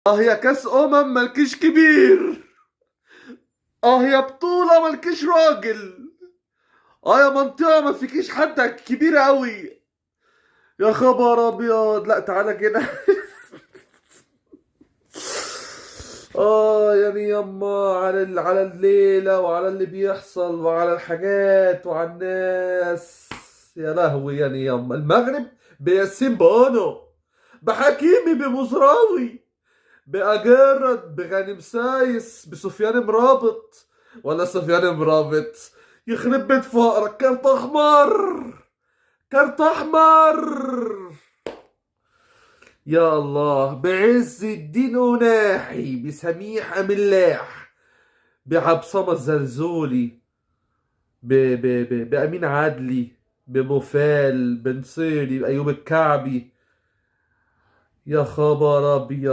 اه يا كاس ملكش كبير. اه يا بطولة ملكش راجل. اه يا منطقة ما فيكيش حد كبيرة قوي. يا خبر ابيض، لا تعالى كده. يعني يما على الليلة وعلى اللي بيحصل وعلى الحاجات وعلى الناس. يا لهوي يعني يما المغرب بياسين بونو، بحكيمي بمزراوي، بأجرد بغانم سايس بسفيان مرابط. ولا سفيان مرابط. يخرب بيت فقرك، كارت احمر. كارت احمر. يا الله، بعز الدين أناحي بسميح أملاح بعبصمة الزلزولي بأمين عدلي بمفال بنصيري بأيوب الكعبي. يا خبر أبيض.